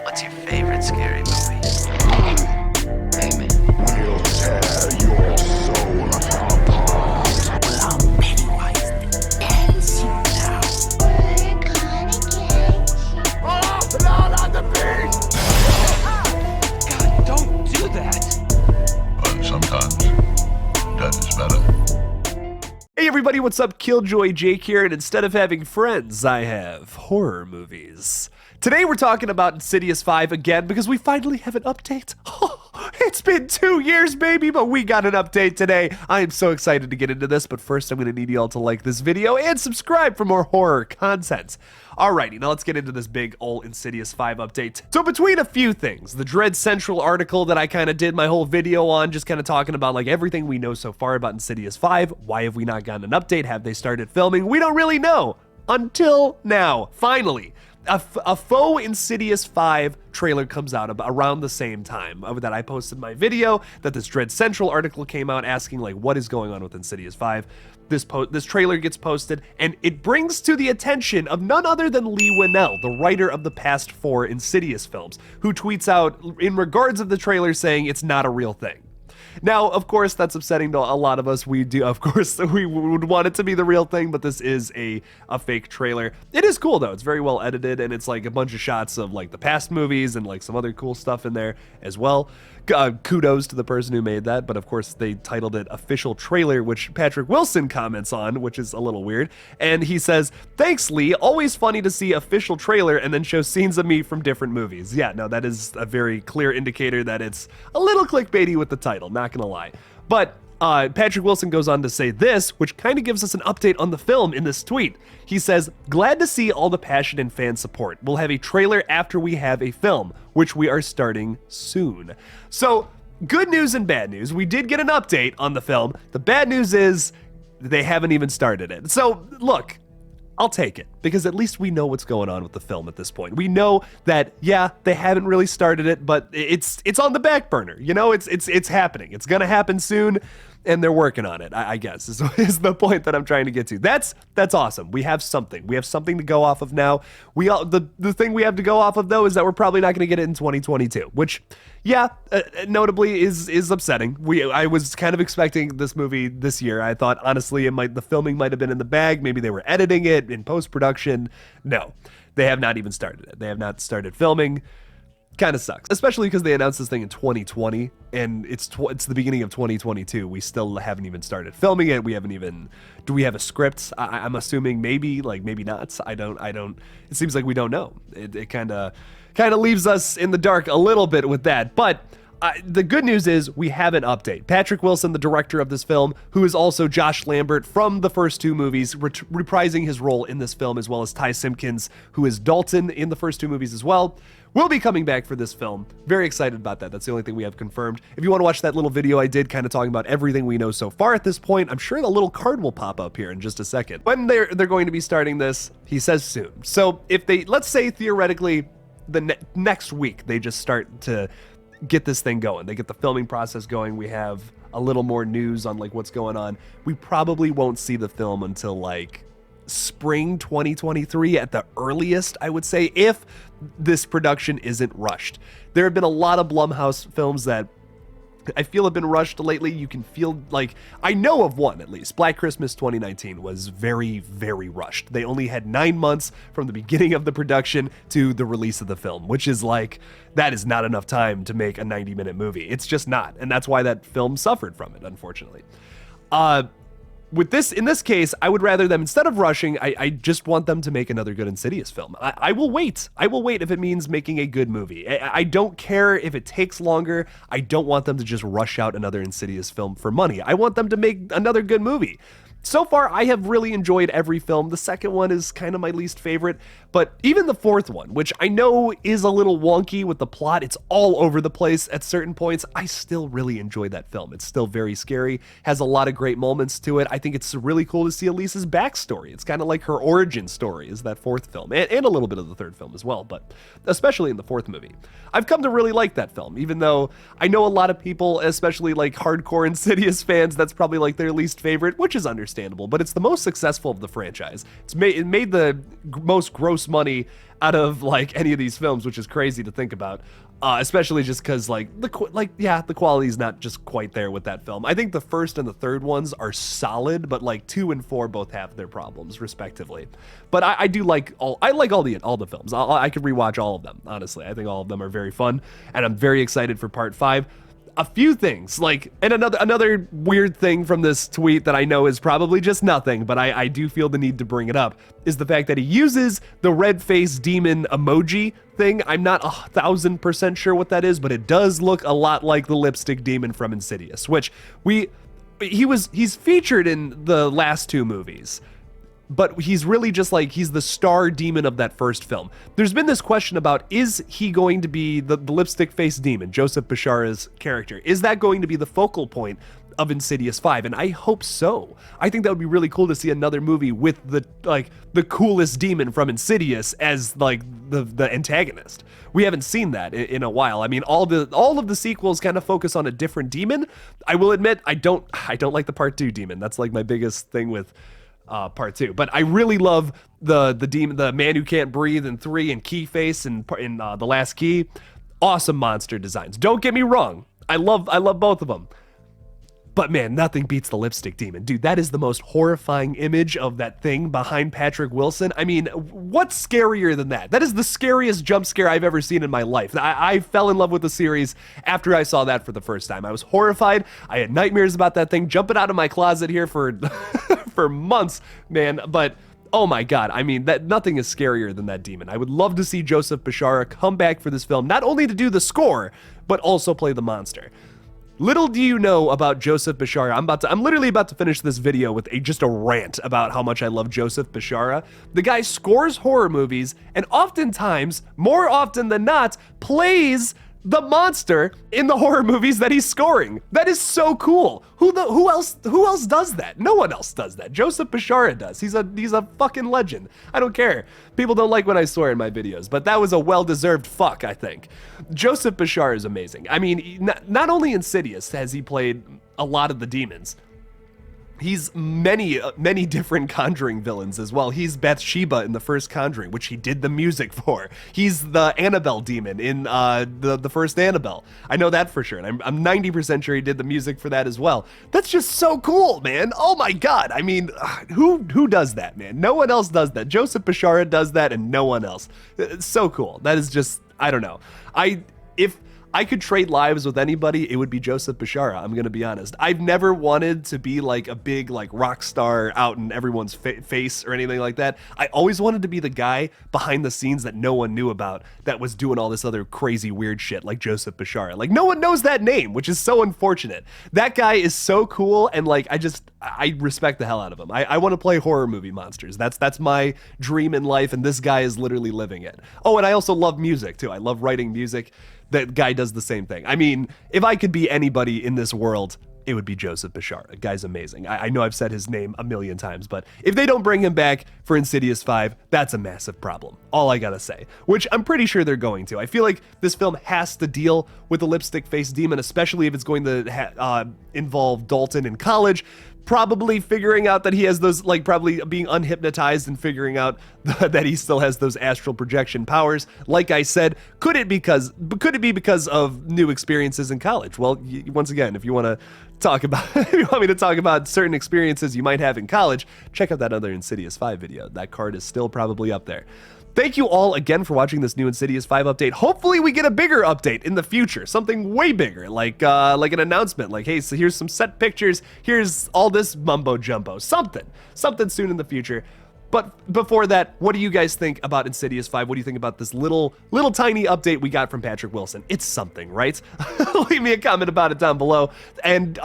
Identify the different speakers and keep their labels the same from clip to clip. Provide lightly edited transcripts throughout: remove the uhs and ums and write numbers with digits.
Speaker 1: What's your favorite scary movie? Hey, man.
Speaker 2: We'll tear your soul apart.
Speaker 1: Well, I'm Pennywise the Dancing now.
Speaker 2: We're gonna get you.
Speaker 3: Oh, not on the beat!
Speaker 1: God, don't do that.
Speaker 2: But sometimes death is better.
Speaker 4: Hey everybody, what's up? KillJoy Jake here, and instead of having friends, I have horror movies. Today we're talking about Insidious 5 again because we finally have an update. It's been 2 years, baby, but we got an update today. I am so excited to get into this, but first I'm going to need you all to like this video and subscribe for more horror content. Alrighty, now let's get into this big ol' Insidious 5 update. So between a few things, the Dread Central article that I kind of did my whole video on, just kind of talking about like everything we know so far about Insidious 5, why have we not gotten an update, have they started filming, we don't really know. Until now, finally. A faux Insidious 5 trailer comes out around the same time that I posted my video, that this Dread Central article came out asking like what is going on with Insidious 5. This trailer gets posted, and it brings to the attention of none other than Leigh Whannell, the writer of the past 4 Insidious films, who tweets out in regards of the trailer saying it's not a real thing. Now, of course, that's upsetting to a lot of us. We would want it to be the real thing, but this is a fake trailer. It is cool, though. It's very well edited, and it's like a bunch of shots of like the past movies and like some other cool stuff in there as well. Kudos to the person who made that, but of course they titled it Official Trailer, which Patrick Wilson comments on, which is a little weird. And he says, "Thanks, Lee. Always funny to see official trailer and then show scenes of me from different movies." Yeah, no, that is a very clear indicator that it's a little clickbaity with the title, not gonna lie. But Patrick Wilson goes on to say this, which kind of gives us an update on the film in this tweet. He says, "Glad to see all the passion and fan support. We'll have a trailer after we have a film, which we are starting soon." So, good news and bad news. We did get an update on the film. The bad news is they haven't even started it. So, look, I'll take it, because at least we know what's going on with the film at this point. We know that, yeah, they haven't really started it, but it's on the back burner. You know, it's happening. It's gonna happen soon, and they're working on it, I guess, is the point that I'm trying to get to. That's awesome. We have something. We have something to go off of now. The thing we have to go off of, though, is that we're probably not gonna get it in 2022, which, yeah, notably is upsetting. I was kind of expecting this movie this year. I thought, honestly, the filming might have been in the bag. Maybe they were editing it in post-production. No, they have not even started it. They have not started filming. Kind of sucks, especially because they announced this thing in 2020, and it's the beginning of 2022. We still haven't even started filming it. Do we have a script? I'm assuming maybe not. I don't. It seems like we don't know. It kind of leaves us in the dark a little bit with that, but the good news is we have an update. Patrick Wilson, the director of this film, who is also Josh Lambert from the first 2 movies, reprising his role in this film, as well as Ty Simpkins, who is Dalton in the first 2 movies as well, will be coming back for this film. Very excited about that. That's the only thing we have confirmed. If you want to watch that little video I did kind of talking about everything we know so far at this point, I'm sure the little card will pop up here in just a second. When they're going to be starting this, he says soon. So if they, let's say theoretically, the next week, they just start to get this thing going. They get the filming process going. We have a little more news on like what's going on. We probably won't see the film until like spring 2023 at the earliest, I would say, if this production isn't rushed. There have been a lot of Blumhouse films that I feel have been rushed lately. You can feel like, I know of one at least. Black Christmas 2019 was very, very rushed. They only had 9 months from the beginning of the production to the release of the film, which is like, that is not enough time to make a 90-minute movie. It's just not. And that's why that film suffered from it, unfortunately. In this case, I would rather them, instead of rushing, I just want them to make another good Insidious film. I will wait. I will wait if it means making a good movie. I don't care if it takes longer. I don't want them to just rush out another Insidious film for money. I want them to make another good movie. So far, I have really enjoyed every film. The second one is kind of my least favorite, but even the fourth one, which I know is a little wonky with the plot, it's all over the place at certain points, I still really enjoy that film. It's still very scary, has a lot of great moments to it. I think it's really cool to see Elise's backstory. It's kind of like her origin story is that fourth film, and a little bit of the third film as well, but especially in the fourth movie. I've come to really like that film, even though I know a lot of people, especially like hardcore Insidious fans, that's probably like their least favorite, which is understandable, but it's the most successful of the franchise. It made the most gross money out of like any of these films, which is crazy to think about. Especially just because the quality is not just quite there with that film. I think the first and the third ones are solid, but like 2 and 4 both have their problems respectively. But I do like all the films. I could rewatch all of them, honestly. I think all of them are very fun, and I'm very excited for part 5. A few things, and another weird thing from this tweet that I know is probably just nothing, but I do feel the need to bring it up, is the fact that he uses the red face demon emoji thing. I'm not 1,000% sure what that is, but it does look a lot like the lipstick demon from Insidious, which he's featured in the last 2 movies. But he's really just he's the star demon of that first film. There's been this question about, is he going to be the lipstick face demon, Joseph Bishara's character? Is that going to be the focal point of Insidious 5? And I hope so. I think that would be really cool to see another movie with the coolest demon from Insidious as the antagonist. We haven't seen that in a while. I mean, all of the sequels kind of focus on a different demon. I will admit, I don't like the part 2 demon. That's my biggest thing with part 2, but I really love the demon, the man who can't breathe in 3, and Keyface in The Last Key. Awesome monster designs. Don't get me wrong, I love both of them. But man, nothing beats the lipstick demon. Dude, that is the most horrifying image of that thing behind Patrick Wilson. I mean, what's scarier than that? That is the scariest jump scare I've ever seen in my life. I fell in love with the series after I saw that for the first time. I was horrified. I had nightmares about that thing jumping out of my closet here for for months, man. But oh my God, I mean, that nothing is scarier than that demon. I would love to see Joseph Bishara come back for this film, not only to do the score, but also play the monster. Little do you know about Joseph Bishara. I'm literally about to finish this video with just a rant about how much I love Joseph Bishara. The guy scores horror movies, and oftentimes, more often than not, plays the monster in the horror movies that he's scoring. That is so cool. Who else does that? No one else does that. Joseph Bishara does. He's a fucking legend. I don't care. People don't like when I swear in my videos, but that was a well-deserved fuck, I think. Joseph Bishara is amazing. I mean, not only Insidious has he played a lot of the demons, he's many different Conjuring villains as well. He's Bathsheba in the first Conjuring, which he did the music for. He's the Annabelle demon in the first Annabelle. I know that for sure, and I'm 90% sure he did the music for that as well. That's just so cool, man. Oh my God. I mean, who does that, man? No one else does that. Joseph Bishara does that, and no one else. It's so cool. That is just, I don't know. If I could trade lives with anybody, it would be Joseph Bishara. I'm gonna be honest. I've never wanted to be a big rock star out in everyone's face or anything like that. I always wanted to be the guy behind the scenes that no one knew about, that was doing all this other crazy weird shit like Joseph Bishara. No one knows that name, which is so unfortunate. That guy is so cool, and I respect the hell out of him. I want to play horror movie monsters. That's my dream in life, and this guy is literally living it. Oh, and I also love music too. I love writing music. That guy does the same thing. I mean, if I could be anybody in this world, it would be Joseph Bishara. The guy's amazing. I know I've said his name a million times, but if they don't bring him back for Insidious 5, that's a massive problem. All I gotta say, which I'm pretty sure they're going to. I feel like this film has to deal with the lipstick face demon, especially if it's going to involve Dalton in college. Probably figuring out that he has those, probably being unhypnotized and figuring out that he still has those astral projection powers. Like I said, could it be because of new experiences in college? Well, once again, if you want me to talk about certain experiences you might have in college, check out that other Insidious 5 video. That card is still probably up there. Thank you all again for watching this new Insidious 5 update. Hopefully we get a bigger update in the future, something way bigger, like an announcement, hey, so here's some set pictures, here's all this mumbo jumbo, something soon in the future. But before that, what do you guys think about Insidious 5? What do you think about this little tiny update we got from Patrick Wilson? It's something, right? Leave me a comment about it down below. And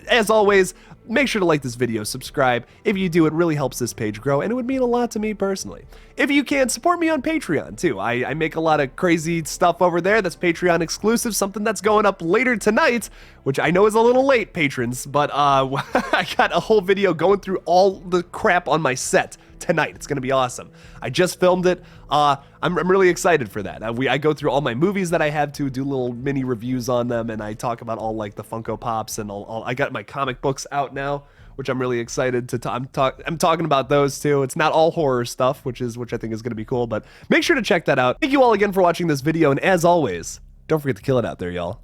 Speaker 4: as always, make sure to like this video, subscribe. If you do, it really helps this page grow, and it would mean a lot to me personally. If you can, support me on Patreon too. I make a lot of crazy stuff over there that's Patreon exclusive, something that's going up later tonight, which I know is a little late, patrons, but I got a whole video going through all the crap on my set tonight. It's gonna be awesome. I just filmed it. I'm really excited for that. I go through all my movies that I have to do little mini reviews on them, and I talk about all the Funko Pops and all. I got my comic books out now, which I'm really excited to I'm talking about those too. It's not all horror stuff, which I think is going to be cool, but make sure to check that out. Thank you all again for watching this video, and as always, don't forget to kill it out there, y'all.